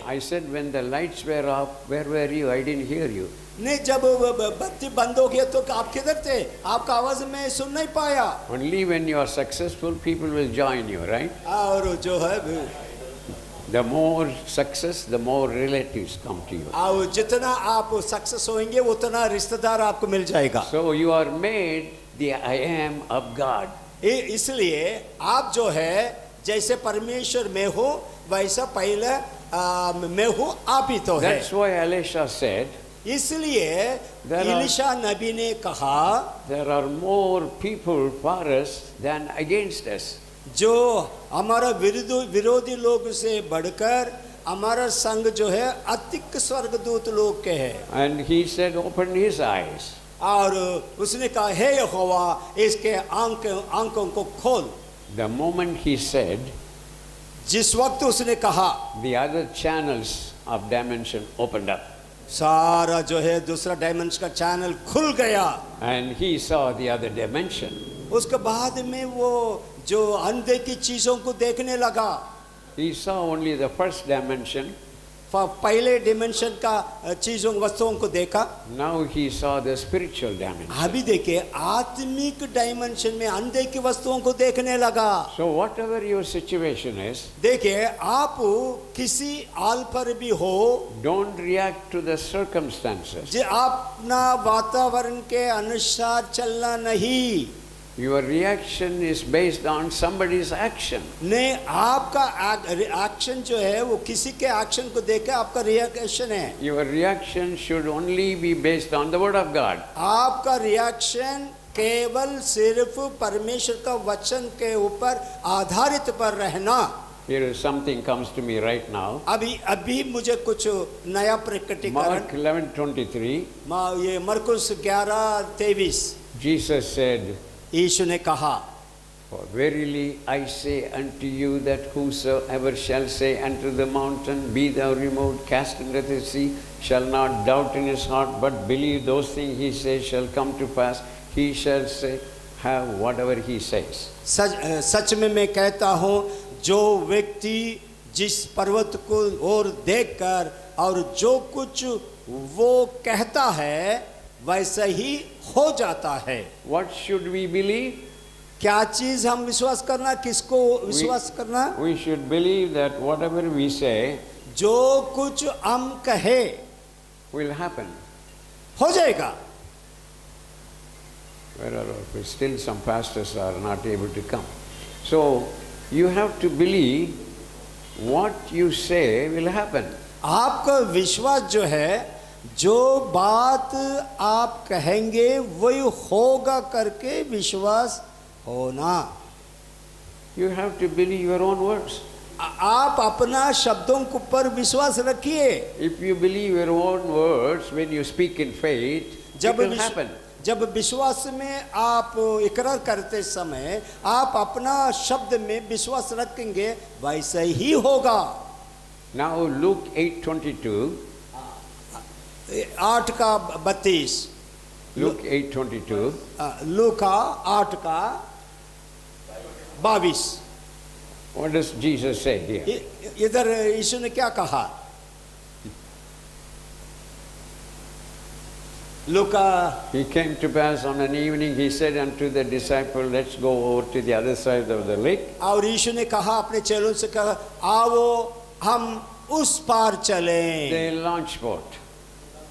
I said, when the lights were off, where were you? I didn't hear you. नहीं, जब बत्ती बंद हो गया तो आप किधर थे? आपका आवाज मैं सुन नहीं पाया। Only when you are successful, people will join you, right? और जो है The more success, the more relatives come to you. और जितना आप सक्सेस होंगे उतना रिश्तेदार आपको मिल जाएगा। So you are made the I am of God. इसलिए आप जो है जैसे परमेश्वर में हो वैसा पहले मैं हूँ आप ही तो है। That's why Elisha said, इसलिए एलीशा नबी ने कहा, there are more people for us than against us. जो हमारा विरोधी लोग से बढ़कर हमारा संग जो है अधिक स्वर्गदूत लोग के है। And he said, open his eyes. और उसने कहा, हे यहोवा इसके आंखों को खोल। The moment he said, जिस वक्त उसने कहा, the other channels of dimension opened up. सारा जो है दूसरा डायमेंशन का चैनल खुल गया। And he saw the other dimension. उसके बाद में वो जो अंधे की चीजों को देखने लगा। He saw only the first dimension. पहले डिमेंशन का चीजों वस्तुओं को देखा। Now he saw the spiritual dimension. अभी देखिए आत्मिक डायमेंशन में अंधे की वस्तुओं को देखने लगा। So whatever your situation is, देखिए आप किसी हाल पर भी हो, don't react to the circumstances. जो अपना वातावरण के अनुसार चलना नहीं। Your reaction is based on somebody's action. नहीं, आपका एक्शन जो है वो किसी के एक्शन को देख के आपका रिएक्शन है। Your reaction should only be based on the word of God. आपका रिएक्शन केवल सिर्फ परमेश्वर का वचन के ऊपर आधारित पर रहना। Here is something comes to me right now. अभी मुझे कुछ नया प्रकटीकरण। Mark 11:23. ये मरकुस 11:23। Jesus said, यीशु ने कहा, for verily I say unto you that whosoever shall say unto the mountain, be thou removed, cast into the sea, shall not doubt in his heart, but believe those things he says shall come to pass, he shall say, have whatever he says. सच में मैं कहता हूँ, जो व्यक्ति जिस पर्वत को ओर देखकर और जो कुछ वो कहता है वैसा ही हो जाता है। What should we believe? क्या चीज हम विश्वास करना, किसको विश्वास करना? We should believe that whatever we say, जो कुछ हम कहे will happen. हो जाएगा। Where are still some pastors are not able to come. So you have to believe what you say will happen. आपका विश्वास जो है, जो बात आप कहेंगे वही होगा करके विश्वास होना। You have to believe your own words. आप अपना शब्दों के ऊपर विश्वास रखिए। If you believe your own words when you speak in faith, it will happen. जब विश्वास में आप इकरार करते समय आप अपना शब्द में विश्वास रखेंगे वैसे ही होगा। Now Luke 8:22. 8 का 32। Luke 8:22. लूका 8 का 22। What does Jesus say here? इधर यीशु ने क्या कहा? लूका, He came to pass on an evening, he said unto the disciple, let's go over to the other side of the lake. और यीशु ने कहा अपने चेलों से कहा, आओ हम उस पार चलें। They launched boat.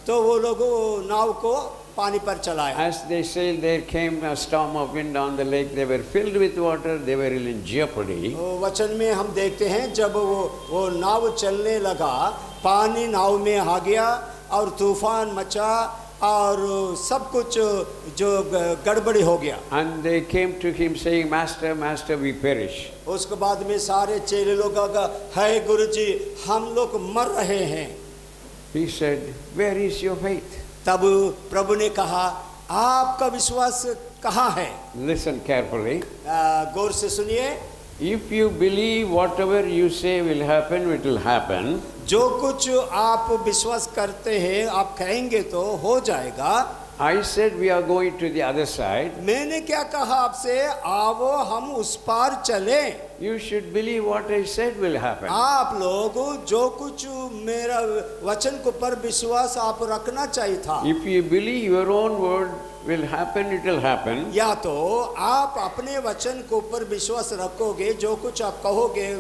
तो वो लोग नाव को पानी पर चलाए। As they sailed, there came a storm of wind on the lake. They were filled with water. They were in jeopardy. वचन में हम देखते हैं जब वो नाव चलने लगा, पानी नाव में आ गया और तूफान मचा और सब कुछ जो गड़बड़ी हो गया। And they came to him saying, Master, Master, we perish. उसके बाद में सारे चेले लोग कहा, है गुरुजी हम लोग मर रहे हैं। He said, where is your faith? तब प्रभु ने कहा, आपका विश्वास कहाँ है? Listen carefully. गौर से सुनिए। If you believe whatever you say will happen, it will happen. जो कुछ आप विश्वास करते हैं आप कहेंगे तो हो जाएगा। I said we are going to the other side. मैंने क्या कहा आपसे? आओ हम उस पार चलें। You should believe what I said will happen. आप लोग जो कुछ मेरा वचन को पर विश्वास आप रखना चाहिए था। If you believe your own word will happen, it will happen. या तो आप अपने वचन को पर विश्वास रखोगे, जो कुछ आप कहोगे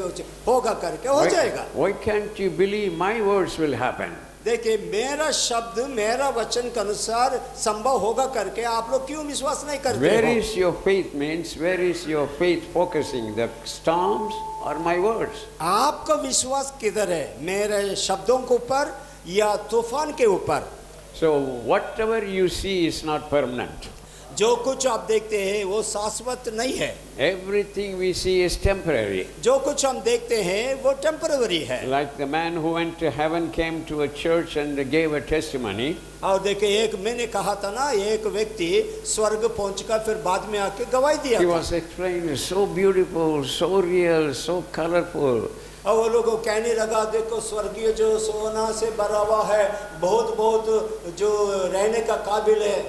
होगा करके हो जाएगा। Why can't you believe my words will happen? देखिए, मेरा शब्द मेरा वचन के अनुसार संभव होगा करके आप लोग क्यों विश्वास नहीं करते Where हो? is your faith means where is your faith focusing? The storms or my words? आपका विश्वास किधर है? मेरे शब्दों के ऊपर या तूफान के ऊपर? So whatever you see is not permanent. जो कुछ आप देखते हैं वो शाश्वत नहीं है। Everything we see is temporary. जो कुछ हम देखते हैं वो टेम्पररी है। Like the man who went to heaven came to a church and gave a testimony. और देखिए, एक मैंने कहा था ना, एक व्यक्ति स्वर्ग पहुंचकर फिर बाद में आके गवाही दिया He था। was explaining so beautiful, so real, so colorful. और वो लोगों कहने लगा, देखो स्वर्गीय जो सोना से भरा हुआ है, बहुत बहुत जो रहने का काबिल है।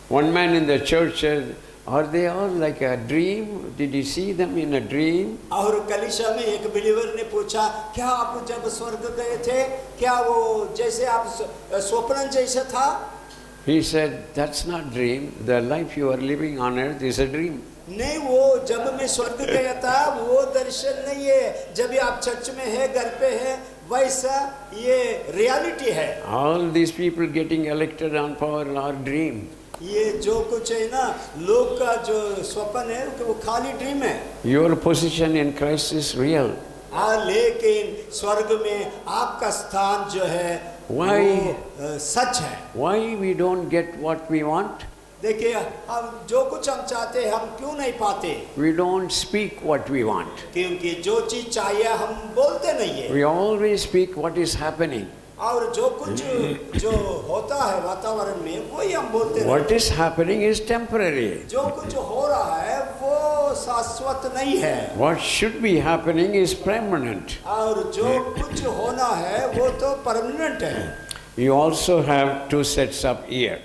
One man in the church said, are they all like a dream? Did you see them in a dream? और कलीसिया में एक बिलीवर ने पूछा, क्या आप जब स्वर्ग गए थे, क्या वो जैसे आप स्वप्न जैसे था? He said, that's not dream. The life you are living on earth is a dream. नहीं, वो जब मैं स्वर्ग गया था वो दर्शन नहीं है, जब आप चर्च में है, घर पे है, वैसा ये रियलिटी है। All these people getting elected on power are dream. ये जो कुछ है ना, लोग का जो स्वप्न है वो खाली ड्रीम है। Your position in Christ is real. लेकिन स्वर्ग में आपका स्थान जो है Why? वो सच है। Why we don't get what we want? देखिए, हम जो कुछ हम चाहते हैं हम क्यों नहीं पाते? We don't speak what we want. क्योंकि जो चीज चाहिए हम बोलते नहीं है। We always speak what is happening. और जो कुछ जो होता है वातावरण में वही हम बोलते हैं। What is happening is temporary. जो कुछ हो रहा है वो शाश्वत नहीं है। What should be happening is permanent. और जो कुछ होना है वो तो परमानेंट है। You also have two sets of ear.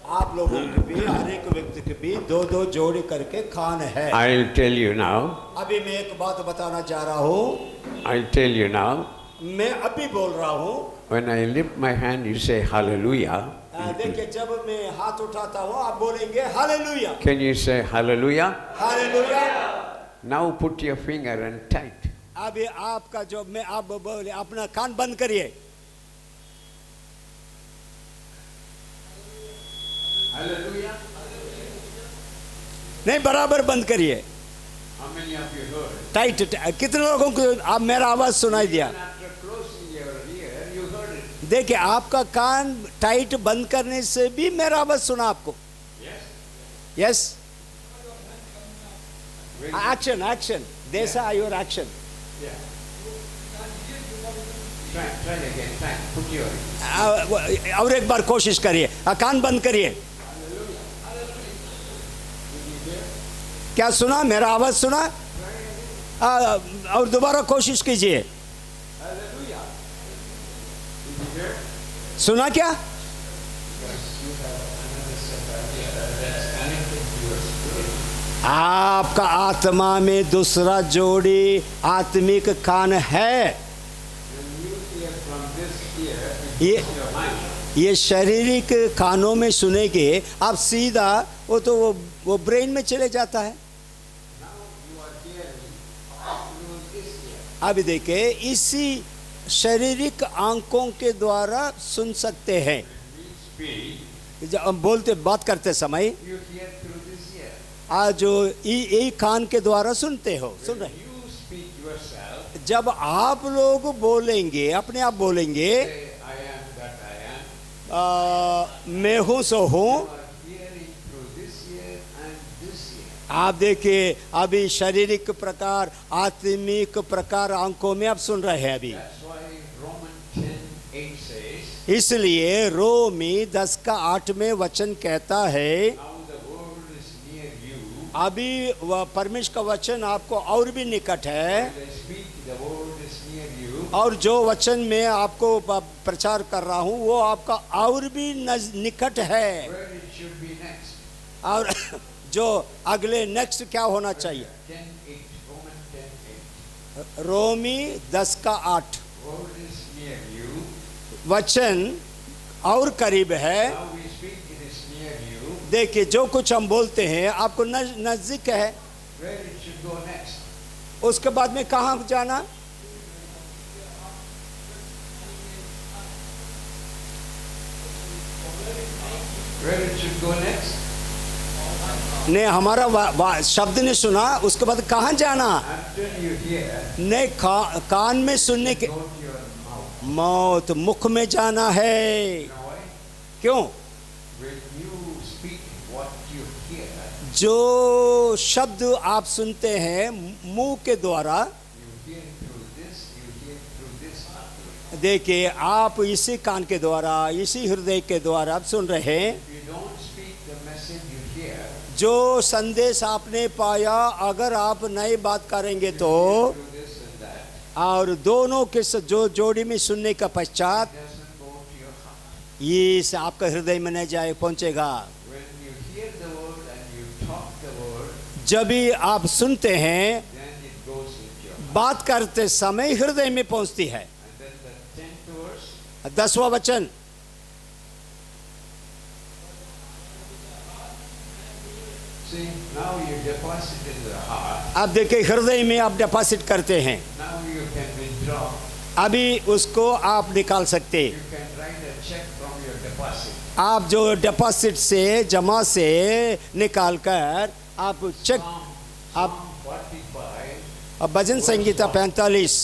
आप लोगों के भी, हर एक व्यक्ति के भी दो दो जोड़ी करके कान है। I'll tell you now. अभी मैं एक बात बताना चाह रहा हूँ। I'll tell you now. मैं अभी बोल रहा हूँ। When I lift my hand, you say hallelujah. देखिए, जब मैं हाथ उठाता हूँ आप बोलेंगे hallelujah. Can you say hallelujah? Hallelujah. Now put your finger and tight. अभी आपका जो मैं आप बोले, अपना कान बंद करिए। Hallelujah. नहीं, बराबर बंद करिए। How many of you heard? Tight. कितने लोगों को आप मेरा आवाज सुनाई दिया? After closing your ear, you heard it. देखिए, आपका कान टाइट बंद करने से भी मेरा आवाज सुना आपको। यस। एक्शन एक्शन देसा your action. Try again. Try. Put your. और एक बार कोशिश करिए, कान बंद करिए। क्या सुना? मेरा आवाज सुना? और दोबारा कोशिश कीजिए। सुना क्या? आपका आत्मा में दूसरा जोड़ी आत्मिक कान है। ये शारीरिक कानों में सुनेंगे आप सीधा, वो तो वो ब्रेन में चले जाता है। अभी देखिए, इसी शारीरिक आंखों के द्वारा सुन सकते हैं। जब हम बोलते बात करते समय आज जो यही कान के द्वारा सुनते हो, सुन रहे। जब आप लोग बोलेंगे, अपने आप बोलेंगे मैं हूँ सो हूँ, आप देखिए अभी शारीरिक प्रकार आत्मिक प्रकार आंखों में आप सुन रहे हैं अभी। इसलिए रोमी 10:8 में वचन कहता है, अभी वह परमेश्वर का वचन आपको और भी निकट है, और जो वचन मैं आपको प्रचार कर रहा हूँ वो आपका और भी निकट है। और जो अगले नेक्स्ट क्या होना चाहिए? रोमी 10:8 Word is near you. वचन और करीब है। Now we speak, it is near you. देखिए जो कुछ हम बोलते हैं आपको नजदीक है। Where it should go next? उसके बाद में कहाँ जाना? Where it should go next? ने हमारा शब्द ने सुना, उसके बाद कहाँ जाना? After you hear, ने कान में सुनने के go to your mouth. मौत मुख में जाना है। You know why? क्यों? When you speak what you hear, जो शब्द आप सुनते हैं मुंह के द्वारा, you hear through this, you hear through this heart. देखिए आप इसी कान के द्वारा, इसी हृदय के द्वारा आप सुन रहे हैं। If you don't speak the message you hear, जो संदेश आपने पाया अगर आप नई बात करेंगे तो, through this and that, और दोनों के जो जोड़ी में सुनने का पश्चात it doesn't go to your heart. ये से आपका हृदय में नहीं जाए पहुंचेगा। When you hear the word and you talk the word, जब भी आप सुनते हैं then it goes into your heart. बात करते समय हृदय में पहुंचती है। And then the 10th verse, 10वां वचन, see, now you deposit in the heart, आप देखिए हृदय में आप डिपॉजिट करते हैं, now you can withdraw, अभी उसको आप निकाल सकते। you can write a check from your deposit. आप जो डिपॉजिट से जमा से निकाल कर आप चेक, Psalm 45, भजन संगीता 45,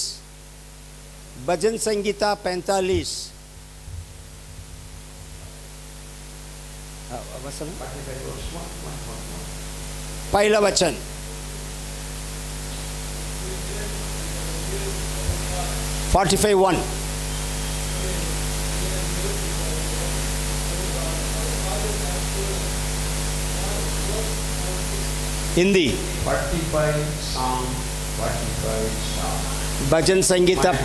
भजन संगीता 45 45 verse 1. पहला वचन, Forty-five 1, Hindi 45 Psalm, 45 Psalm. Bhajan Sangeeta. My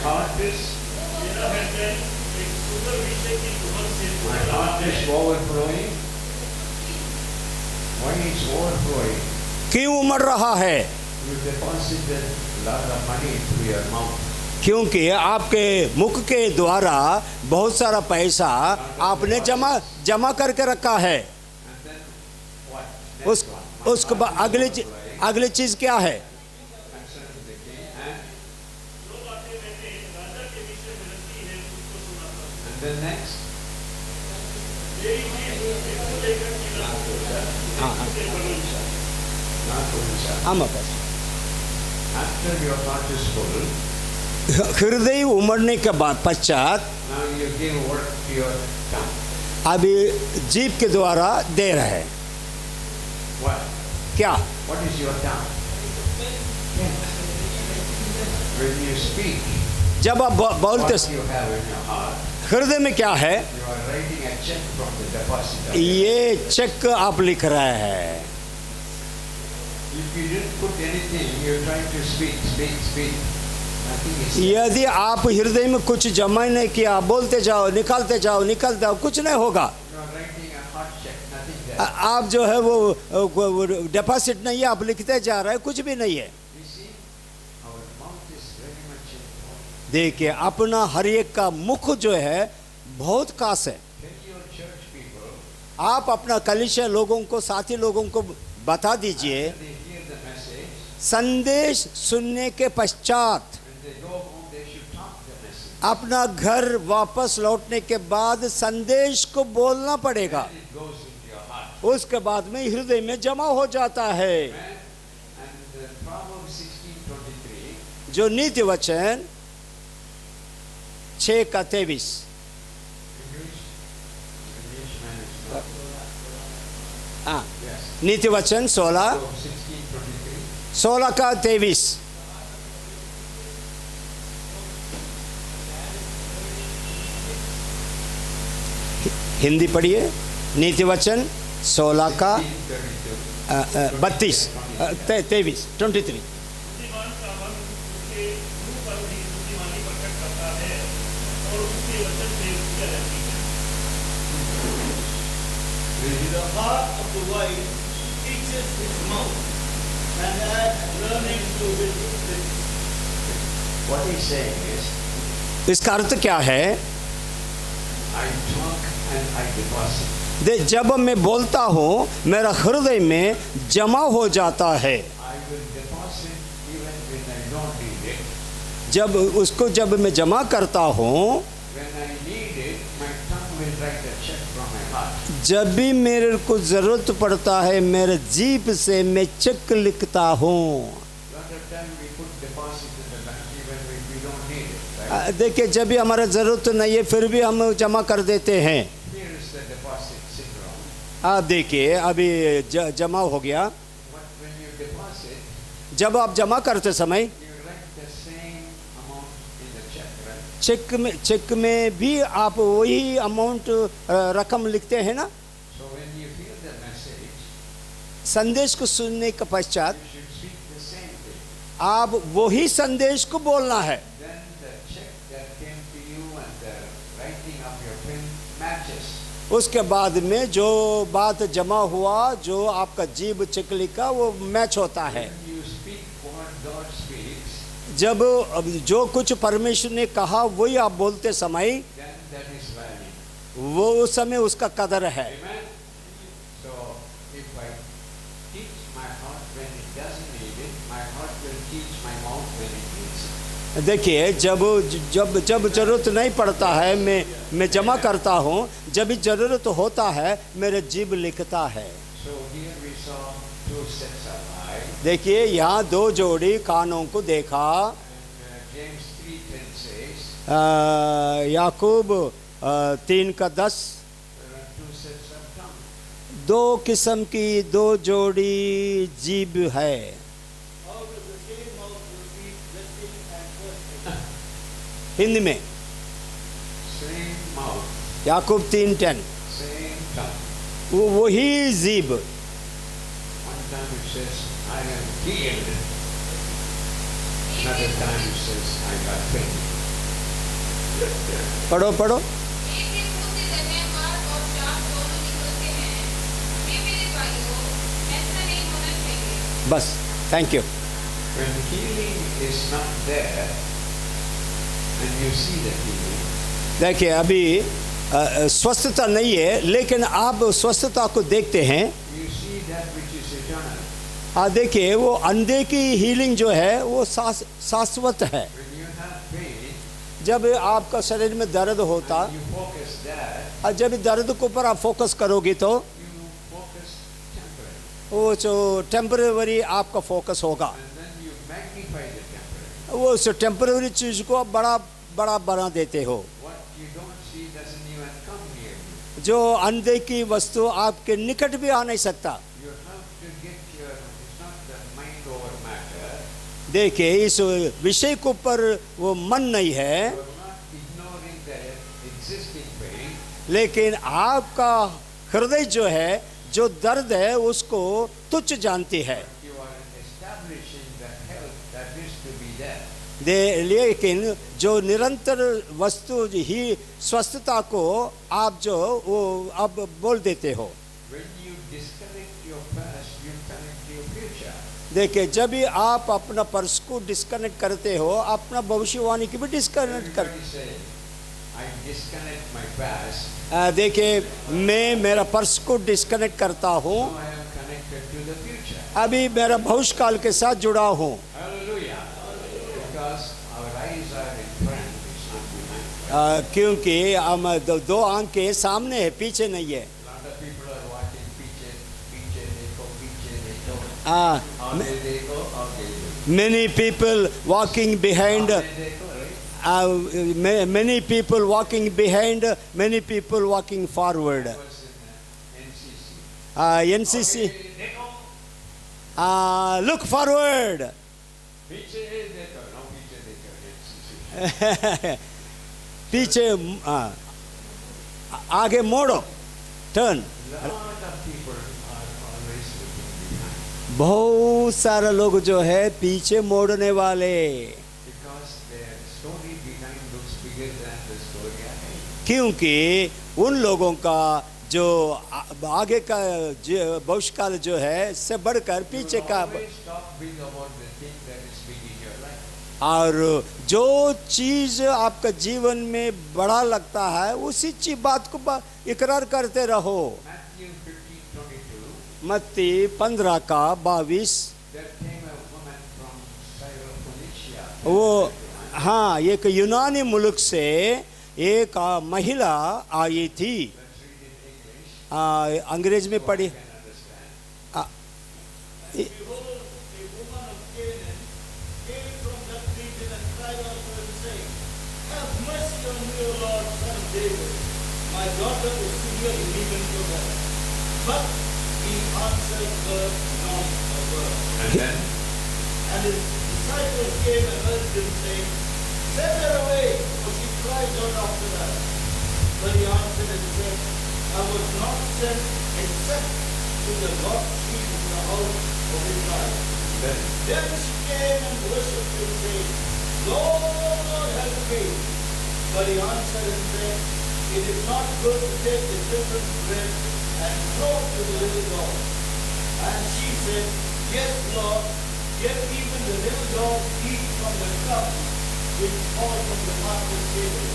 heart is overflowing. Why is overflowing? क्यों उमड़ रहा है? You deposited a lot of money through your mouth. क्योंकि आपके मुख के द्वारा बहुत सारा पैसा आपने जमा करके रखा है। And then what? उस Next one. उसके बाद अगली चीज क्या है? Concerning the king. And then next. आमा बस। After your heart is full, हृदय उमड़ने के बाद पश्चात now you give work to your tongue. अभी जीभ के द्वारा दे रहे हैं। What? क्या? What is your tongue? When you speak, जब आप बोलते what you have in your heart, हृदय में क्या है? you are writing a check from the deposit. ये चेक आप लिख रहे हैं। If you didn't put anything, you're trying to speak. Nothing is said. यदि आप हृदय में कुछ जमा नहीं किया, बोलते जाओ, निकालते जाओ, कुछ नहीं होगा। You are writing a heart check, nothing there. आप जो है वो डिपॉजिट नहीं है, आप लिखते जा रहे हैं, कुछ भी नहीं है। You see, our mouth is very much important. देखिए अपना हर एक का मुख जो है बहुत खास है। Tell your church people, आप अपना कलीसिया लोगों को, साथी लोगों को बता दीजिए, when they hear the message, संदेश सुनने के पश्चात when they go home, they should talk the message. अपना घर वापस लौटने के बाद संदेश को बोलना पड़ेगा। And it goes into your heart. उसके बाद में हृदय में जमा हो जाता है। Amen. And Proverbs 16:23, जो नीति वचन 6:23, English man is not. हाँ, Yes. नीति वचन 16 Proverbs 16:23. 16:23, हिंदी पढ़िए। नीति वचन 16 का 16:32. 32 23 23। बुद्धिमान का मन उसके मुंह पर भी बुद्धिमानी प्रकट करता है और उसके वचन से रुचियां रहती है। The heart of the wise teaches his mouth, and adds learning to his lips. What he's saying is, इसका अर्थ क्या है? I talk and I deposit. जब मैं बोलता हूँ मेरा हृदय में जमा हो जाता है। I will deposit even when I don't need it. जब मैं जमा करता हूँ, When I need it, my tongue will write a check from my heart. जब भी मेरे को जरूरत पड़ता है मेरे जीभ से मैं चेक लिखता हूँ। A lot of time we put deposit in the bank even when we don't need it, right? देखिए, जब भी हमारा ज़रूरत नहीं है फिर भी हम जमा कर देते हैं। Here is the deposit syndrome. देखिए अभी जमा हो गया। When you deposit, जब आप जमा करते समय you write the same amount in the check, right? Check में भी आप वही अमाउंट रकम लिखते हैं ना। So when you hear the message, संदेश को सुनने के पश्चात you should speak the same thing. आप वही संदेश को बोलना है। Then the check that came to you and the writing of your pen matches. उसके बाद में जो बात जमा हुआ, जो आपका जीभ चेक लिखा, वो मैच होता है। When you speak what God speaks, जब जो कुछ परमेश्वर ने कहा वही आप बोलते समय, then that is value. वो उस समय उसका कदर है। Amen. So if I teach my heart when it doesn't need it, my heart will teach my mouth when it needs it. देखिए, जब जरूरत नहीं पड़ता है मैं जमा करता हूँ, जब भी जरूरत होता है मेरे जीभ लिखता है। So here we saw two sets of eyes. देखिए, यहाँ दो जोड़ी कानों को देखा। And James 3:10 says Yakub 3:10, there are two sets of tongue. दो किस्म की दो जोड़ी जीभ है। Out of the same mouth proceed blessing and cursing. Hindi में Same mouth, याकूब 3:10, same tongue. वही जीभ। One time it says, I am healed. Another time it says, I got faith. पढ़ो पढ़ो। एक ही मुंह से धन्यवाद और शाप दोनों निकलते हैं। हे मेरे भाइयों, ऐसा नहीं होना चाहिए। बस, thank you. When healing is not there, and you see the healing, देखिए, अभी स्वस्थता नहीं है लेकिन आप स्वस्थता को देखते हैं। you see that which is eternal. देखिए, वो अंधे की हीलिंग जो है वो शाश्वत है। When you have pain, जब आपका शरीर में दर्द होता, you focus that, और जब दर्द के ऊपर आप फोकस करोगे तो you focus temporary. वो जो टेम्परेरी आपका फोकस होगा, And then you magnify the temporary. वो उस टेम्परेरी चीज को आप बड़ा बड़ा बना देते हो। What you don't see doesn't even come near you. जो अंधे की वस्तु आपके निकट भी आ नहीं सकता। You have to get your, it's not the mind over matter. देखिए, इस विषय के ऊपर वो मन नहीं है, You are not ignoring the existing pain. लेकिन आपका हृदय जो है, जो दर्द है उसको तुच्छ जानती है। You are establishing the health that is to be there. लेकिन जो निरंतर वस्तु ही स्वस्थता को आप जो वो अब बोल देते हो। When you disconnect your past, you connect your future. देखिए, जब भी आप अपना पर्स को डिस्कनेक्ट करते हो, अपना भविष्यवाणी की भी डिस्कनेक्ट कर। Everybody say, I disconnect my past, देखिए, मैं मेरा पर्स को डिस्कनेक्ट करता हूँ, so I am connected to the future. अभी मेरा भविष्यकाल के साथ जुड़ा हूँ। Hallelujah. Because our eyes are in front, it's not behind. क्योंकि हम दो आंखें सामने है, पीछे नहीं है। A lot of people are watching पीछे देखो। Uh, आगे देखो, आगे देखो। many people walking behind, आगे देखो, right? many people walking behind, many people walking forward. I was in NCC, आगे देखो, look forward. पीछे देखो, no पीछे देखो, NCC. पीछे आगे मोड़ो, turn. Lot of people are always looking behind बहुत सारे लोग जो है पीछे मोड़ने वाले, because their story behind looks bigger than the story ahead. क्योंकि उन लोगों का जो आगे का भविष्यकाल जो है से बढ़कर पीछे का। Always talk big about the thing that is big in your life. और जो चीज आपका जीवन में बड़ा लगता है उसी चीज बात को इकरार करते रहो। Matthew 15:22. मत्ती 15 का 22। There came a woman from Syrophoenicia. वो हाँ, एक यूनानी मुल्क से एक महिला आई थी। Let's read it in English. अंग्रेज में पढ़ी। Can understand. Behold, a woman of Canaan came from that region and cried out to him, saying, Have mercy on me, O Lord, son of David. My daughter is severely beaten to death. But he answered her not a word. And then And his disciples came and urged him, saying, Send her away, for she cries out after us. But he answered and said, I was not sent except to the lost sheep of the house of Israel. Then she came and worshipped him, saying, Lord, Lord, help me. But he answered and said, It is not good to take the children's bread and throw it to the little dogs. And she said, Yes, Lord, yet even the little dogs eat from the crumbs which fall from the master's table.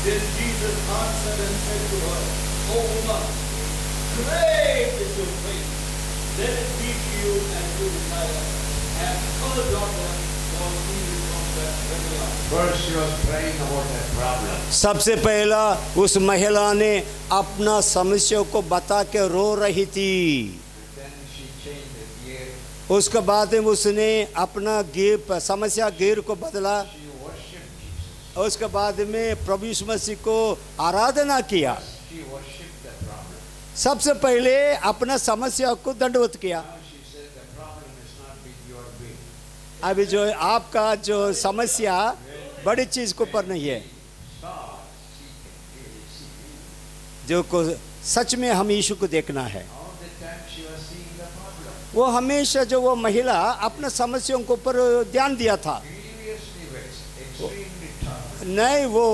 Then Jesus answered and said to her, O woman, great is your faith. Let it be to you as you desire. And her daughter was healed from that very hour. first she was praying about her problem. सबसे पहला उस महिला ने अपना समस्या को बता के रो रही थी। And then she changed the gear. उसके बाद में उसने अपना गिर समस्या गिर को बदला। She worshipped Jesus. उसके बाद में प्रभु यीशु मसीह को आराधना किया। She worshipped the problem. सबसे पहले अपना समस्या को दंडवत किया। Now she said the problem is not with your will. अभी जो आपका जो समस्या बड़ी चीज को पर नहीं है, Saw, she can really see him. जो को सच में हम यीशु को देखना है। All the time she was seeing the problem. वो हमेशा जो वो महिला अपना समस्याओं को ऊपर ध्यान दिया था। Grievously vexed, extremely tough. नहीं, वो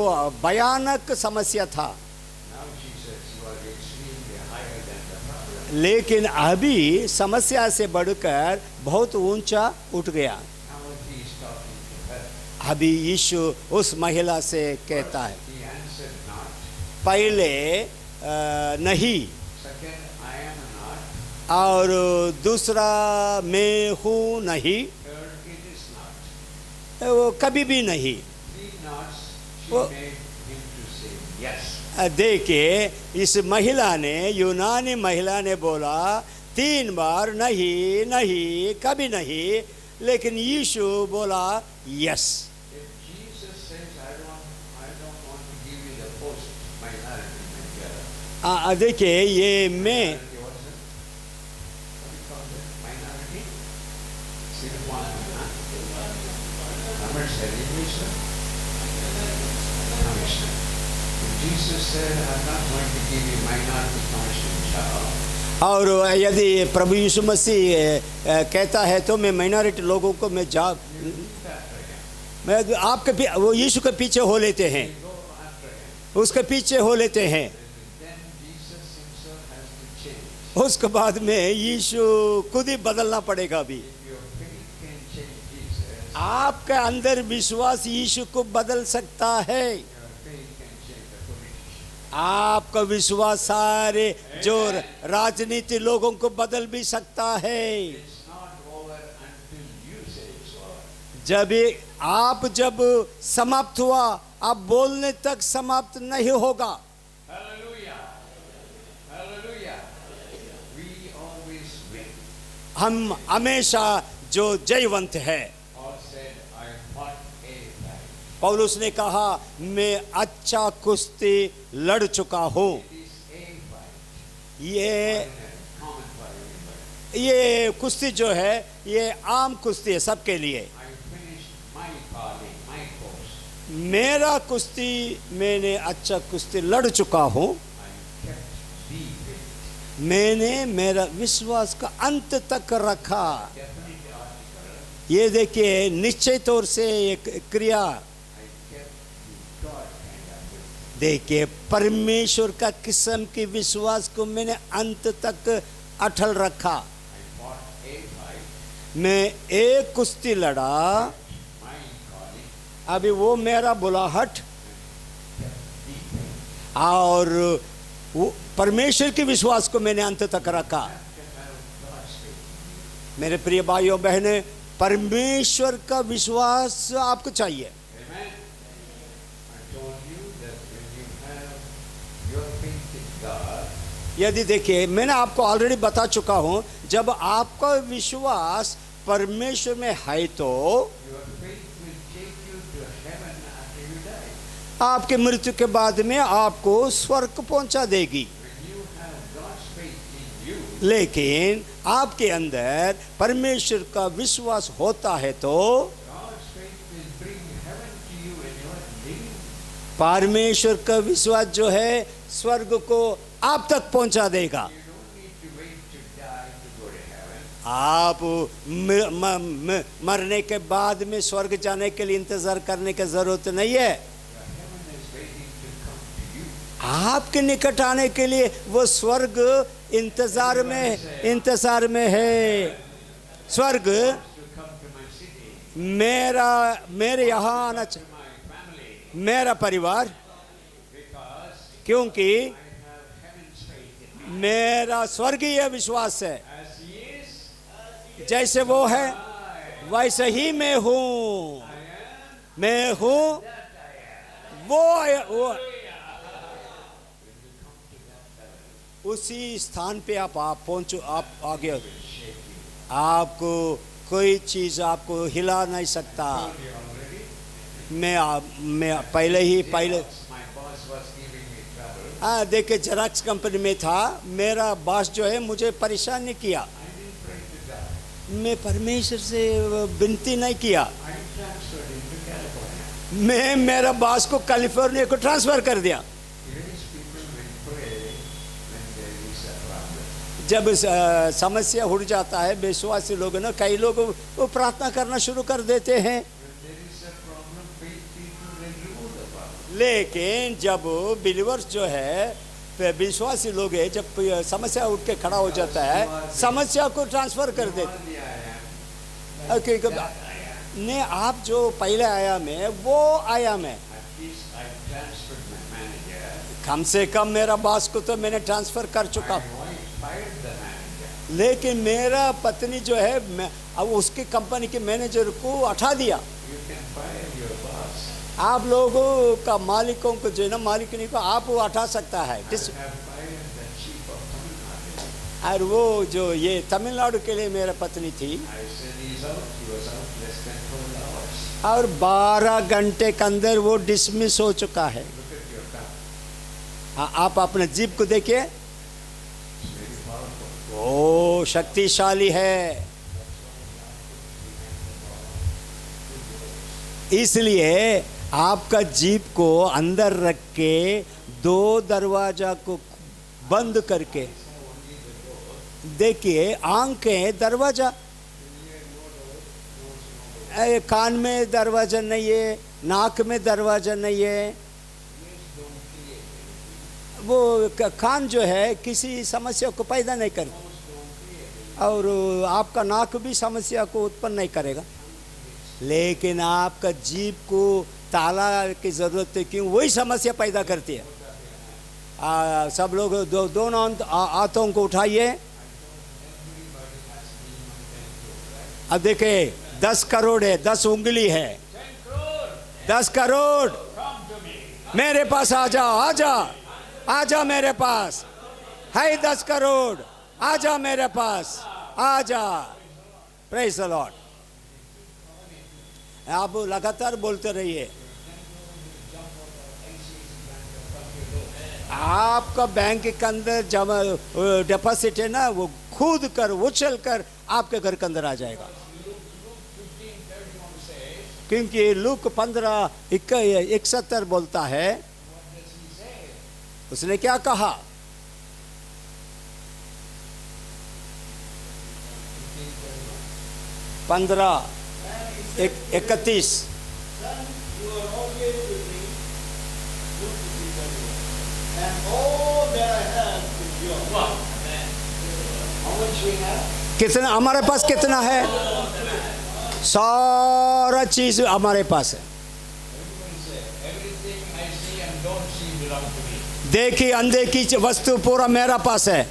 भयानक समस्या था। Now she says you are extremely higher than the problem. लेकिन अभी समस्या से बढ़कर बहुत ऊंचा उठ गया। Now he is talking to her. अभी यीशु उस महिला से कहता है, He answered not. पहले नहीं, Second, I am not. और दूसरा मैं हूँ नहीं, Third, it is not. वो कभी भी नहीं। 3 nots, she Well- made him to say yes. देखिए, इस महिला ने, यूनानी महिला ने बोला 3 बार नहीं नहीं कभी नहीं, लेकिन यीशु बोला yes. If Jesus says, I don't want to give you the post, minority, my dear. देखिए, ये मैं Minority was it? What do you call it? Minority? Silvan, huh? Tamil sir, English sir? Commission. If Jesus said, I'm not going to give you minority commission, child. और यदि प्रभु यीशु मसीह कहता है तो मैं minority लोगों को मैं मैं आपके वो यीशु के पीछे हो लेते हैं, Go after him. उसके पीछे हो लेते हैं। Then Jesus himself has to change. उसके बाद में यीशु खुद ही बदलना पड़ेगा। अभी If your faith can change Jesus, आपके अंदर विश्वास यीशु को बदल सकता है। your faith can change the politician. आपका विश्वास सारे जो राजनीति लोगों को बदल भी सकता है। It's not over until you say it's over. जब समाप्त हुआ, आप बोलने तक समाप्त नहीं होगा। Hallelujah. Hallelujah. We always win. हम हमेशा जो जयवंत है। Paul said, I fought a fight. पौलुस ने कहा, मैं अच्छा कुश्ती लड़ चुका हूँ। It is a fight. ये Common for everybody. ये कुश्ती जो है, ये आम कुश्ती है सबके लिए। I finished my calling, my course. मेरा कुश्ती मैंने अच्छा कुश्ती लड़ चुका हूँ। I kept the faith. मैंने मेरा विश्वास का अंत तक रखा। Definite article. ये देखिए, निश्चय तौर से एक क्रिया। I kept the God kind of faith. देखिए, परमेश्वर का किस्म के विश्वास को मैंने अंत तक अटल रखा। I fought a fight. मैं एक कुश्ती लड़ा, My calling. अभी वो मेरा बुलाहट और वो परमेश्वर के विश्वास को मैंने अंत तक रखा। मेरे प्रिय भाइयों बहनें, परमेश्वर का विश्वास आपको चाहिए। Amen. I told you that when you have your faith in God, यदि देखिए, मैंने आपको ऑलरेडी बता चुका हूं, जब आपका विश्वास परमेश्वर में है तो your faith will take you to heaven after you die. आपके मृत्यु के बाद में आपको स्वर्ग पहुंचा देगी। When you have God's faith in you, लेकिन आपके अंदर परमेश्वर का विश्वास होता है तो God's faith will bring heaven to you when you are living. परमेश्वर का विश्वास जो है स्वर्ग को आप तक पहुंचा देगा। You don't need to wait to die to go to heaven. आप मरने के बाद में स्वर्ग जाने के लिए इंतजार करने की जरूरत नहीं है। The heaven is waiting to come to you. आपके निकट आने के लिए वो स्वर्ग इंतजार में है। स्वर्ग To come to my city, मेरे यहाँ आना to my family, मेरा परिवार, because क्योंकि I have heaven's faith in me. मेरा स्वर्गीय विश्वास है। As he is, जैसे वो है वैसे ही मैं हूँ। मैं हूँ वो उसी स्थान पे आप पहुँचो। आप आगे, आपको कोई चीज़ आपको हिला नहीं सकता। मैं पहले my boss was giving me trouble. देखिए, जेरॉक्स कंपनी में था, मेरा बॉस जो है मुझे परेशान नहीं किया। I didn't pray to God. मैं परमेश्वर से विनती नहीं किया। I transferred him to California. मैं मेरा बॉस को कैलिफोर्निया को ट्रांसफर कर दिया। Various people will pray when there is a problem. जब समस्या उठ जाता है, विश्वासी लोग ना, कई लोग वो प्रार्थना करना शुरू कर देते हैं। When there is a problem, faith people will remove the problem. लेकिन जब बिलीवर्स जो है, विश्वासी लोग है, जब समस्या उठ के खड़ा हो जाता है, समस्या को ट्रांसफर कर देते नहीं। आप जो पहले आयाम है वो आयाम है। At least I transferred my manager. कम से कम मेरा बॉस को तो मैंने ट्रांसफर कर चुका। My wife fired the manager. लेकिन मेरा पत्नी जो है, अब उसकी कंपनी के मैनेजर को हटा दिया। You can fire your boss. आप लोगों का मालिकों को जो है ना, मालिकनी को आप वो हटा सकता है। I have fired the chief of Tamil Nadu. और वो जो ये तमिलनाडु के लिए मेरा पत्नी थी, I said he's out. He was out less than 12 hours. और 12 घंटे के अंदर वो डिसमिस हो चुका है। Look at your tongue. आप अपने जीभ को देखिए, It's very powerful. वो शक्तिशाली है। इसलिए आपका जीभ को अंदर रख के दो दरवाजा को बंद करके देखिए, आंखें दरवाजा, कान में दरवाजा नहीं है, नाक में दरवाजा नहीं है। वो कान जो है किसी समस्या को पैदा नहीं करता, और आपका नाक भी समस्या को उत्पन्न नहीं करेगा। लेकिन आपका जीभ को ताला की जरूरत है, क्यों? वही समस्या पैदा करती है। सब लोग दोनों हाथों को उठाइए। अब देखिए, 10 करोड़ है, 10 उंगली है। 10 करोड़ मेरे पास आ जा, आ जा, आ जा मेरे पास है। 10 करोड़ आ जा मेरे पास, आ जा। Praise the Lord. आप लगातार बोलते रहिए। आपका बैंक के अंदर जमा डिपॉजिट है ना, वो कूद कर उछल कर आपके घर के अंदर आ जाएगा। क्योंकि लूक 15:71 बोलता है, उसने क्या कहा? पंद्रह 31। Son, you are always with me. Look to be very and all that I have is yours. How much we have? कितना हमारे पास? कितना है? सारा चीज हमारे पास है। देखिए अंधे की वस्तु पूरा मेरा पास है।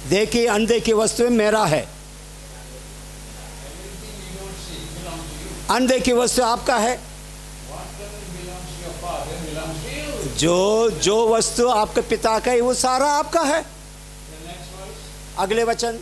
देखिए अंधे की वस्तु मेरा है। Everything you don't see belongs to you. अंधे की वस्तु आपका है। Whatever belongs to your father belongs to you. जो वस्तु आपके पिता का है वो सारा आपका है। The next verse. अगले वचन